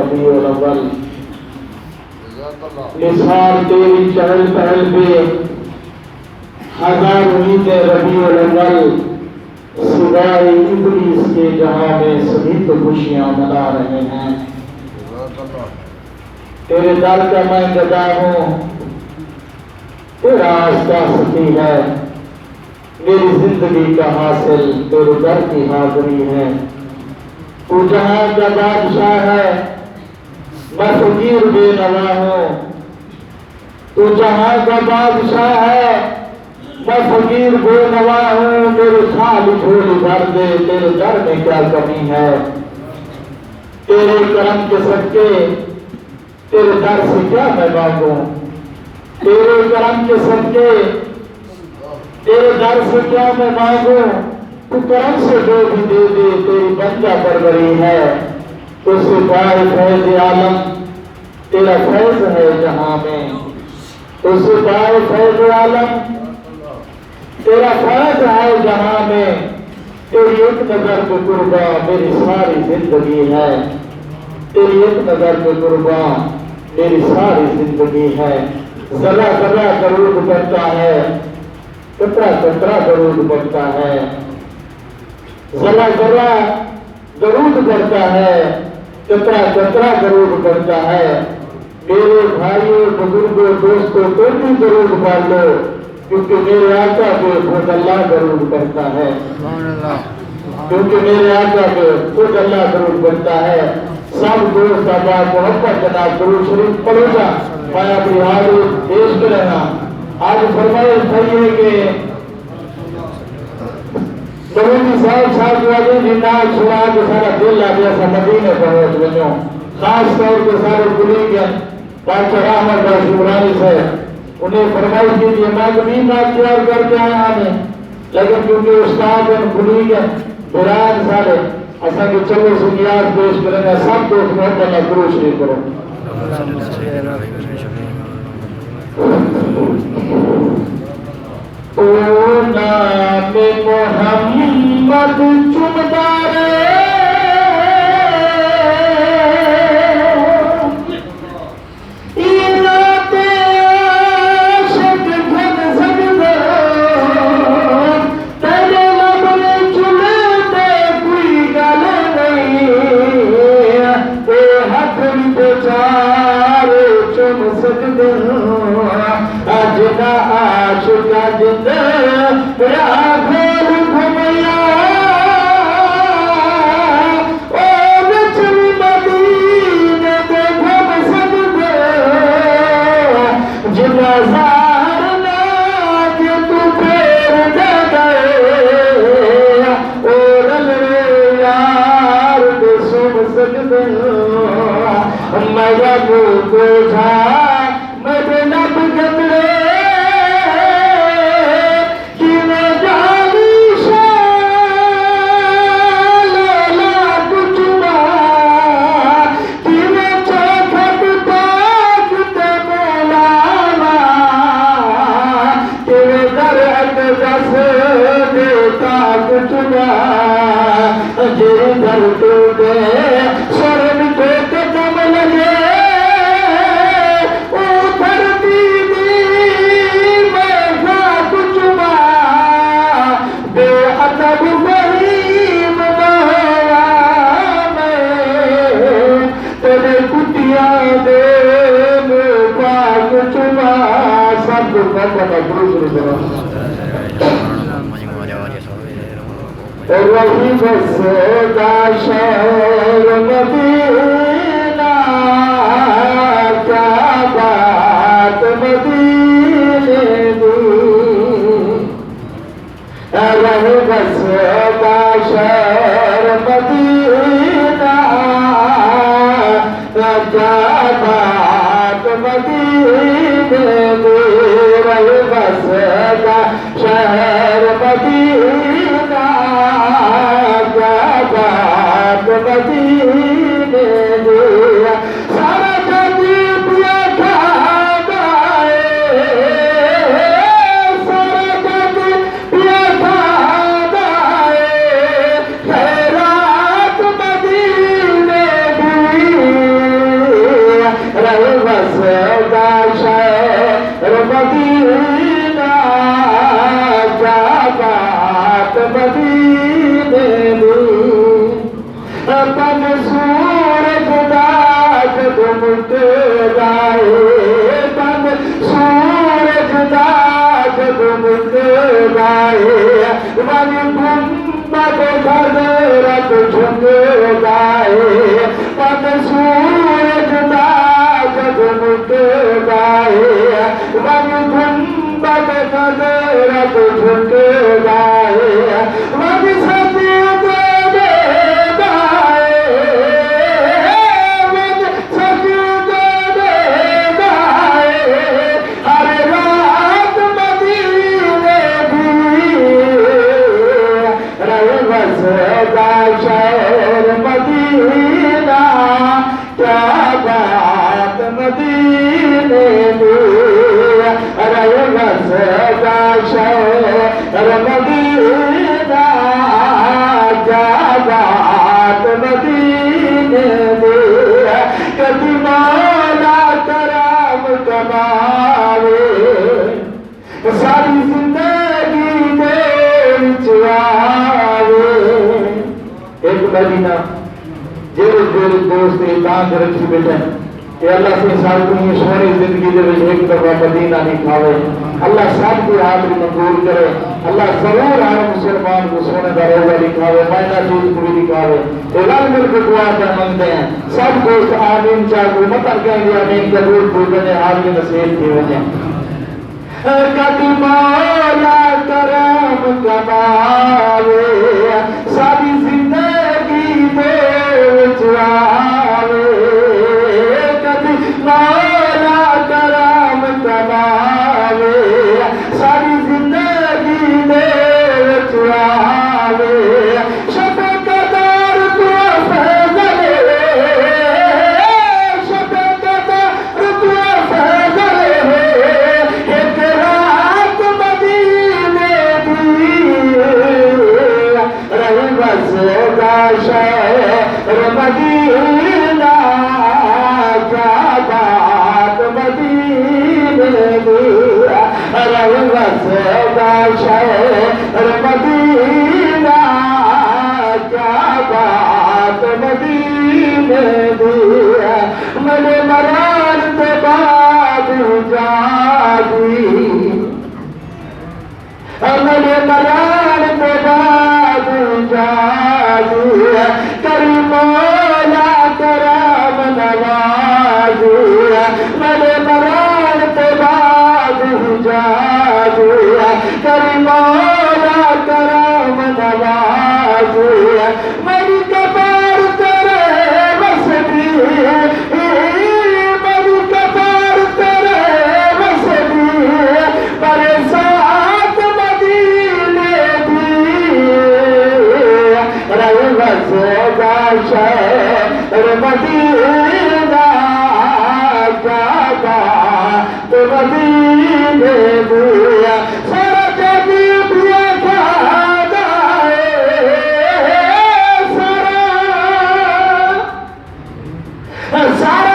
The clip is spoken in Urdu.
ربیع الاول نثار تیری چہل پہل پہ ہزار امیدیں ربیع الاول سوائے ابلیس کے جہاں میں سبھی تو خوشیاں منا رہے ہیں تیرے در کا میں گدا ہوں تیرا آستہ ستی ہے میری زندگی کا حاصل تیرے در کی حاضری ہے تو جہاں کا بادشاہ ہے میں فقیر بے نوا ہوں تو جہاں کا بادشاہ ہے میں فقیر بے نوا ہوں میرے خالی جھولی بھر دے تیرے در میں کیا کمی ہے تیرے کرم کے صدقے تیرے در سے کیا میں مانگوں تیرے کرم کے صدقے تیرے در سے کیا میں مانگوں تو کرم سے جو بھی دے دے تیری بندہ پروری ہے تو سے پائے فیض عالم تیرا فیض ہے جہاں میں تو سے پائے فیض عالم تیرا فیض ہے جہاں میں تیری ایک نظر پہ قربان میری ساری زندگی ہے تیری ایک نظر پہ قربان میری ساری زندگی ہے ذرا ذرا درود کرتا ہے قطرہ قطرہ درود پڑتا ہے ذرا ذرا درود کرتا ہے قطرہ قطرہ درود کرتا ہے میرے بھائیوں بزرگوں دوستوں تو بھی درود پڑھ لو کیونکہ میرے آقا پہ خود اللہ درود کرتا ہے کیونکہ میرے آقا پہ خود اللہ درود کرتا ہے سب دوست آباد محبت جناب درود شریف پڑھو گا میں اپنی حاضر پیش کرنا آج فرمائش تھی کہ درودی صاحب والے جناب سنا کے سارا دل آ گیا سا مدینے پہنچ گئے خاص طور پہ سارے بلی گئے ڈاکٹر احمد شمرانی سے انہیں فرمائش کی لیے میں کبھی بات تیار کر کے آیا ہمیں لیکن کیونکہ استاد ان بلی گئے برائن سارے ایسا کہ چلو سنیاز پیش کریں گے سب دوست محبت اللہ درود شریف کرو او نام محمد چمتا رے رب جھک گائے پت سورج دا جگمگ گائے رب گنبد قد رب جھک گائے رب سجدے دے گائے رب سجدے دے گائے ہر رات مدینے وسدا شہر مدینہ کیا بات مدینے میں ارے وسدا شہر مدینہ کیا بات مدینے میں کبھی مولا کرم کماوے ساری زندگی دے چاوے ایک مدینہ جیرے جیرے دوست تاں رکھی بیٹھے کہ اللہ سے سال کو یہ سونے زندگی دے وچ ایک دفعہ مدینہ نہیں کھاوے اللہ سب کی حاضری منظور کرے اللہ ضرور ہر مسلمان کو سونے کا روزہ دکھاوے مائنہ چیز کو بھی دکھاوے اعلان مل کے دعا کیا مانگتے ہیں سب دوست آمین چاہ کو مت کہیں گے آمین کا روز بھولنے حاضری نصیب کی وجہ کبھی مولا کرم کماوے ساری زندگی دے چاوے کبھی مولا کرم کماوے ساری زندگی دے چاوے شب قدر تو فضل شب قدر تو فضل ایک رات مدینے دی رہی وسدا شہر مدینہ کیا بات مدینے دی رہی وسدا شہر مدینہ کیا بات مدینے دی میرے مران کے بعد جاگی میرے مران کے بعد جاگی کری مولا کرم نوازی میرے مران کے بعد جاگی کری مولا کرم نوازی میری کبار کرے وسدی میری کبار کرے وسدی پریشان مدینے دی رہی وسدا شہر مدینہ کیا بات مدینے دی سارا جبی پیا کھا گائے سارا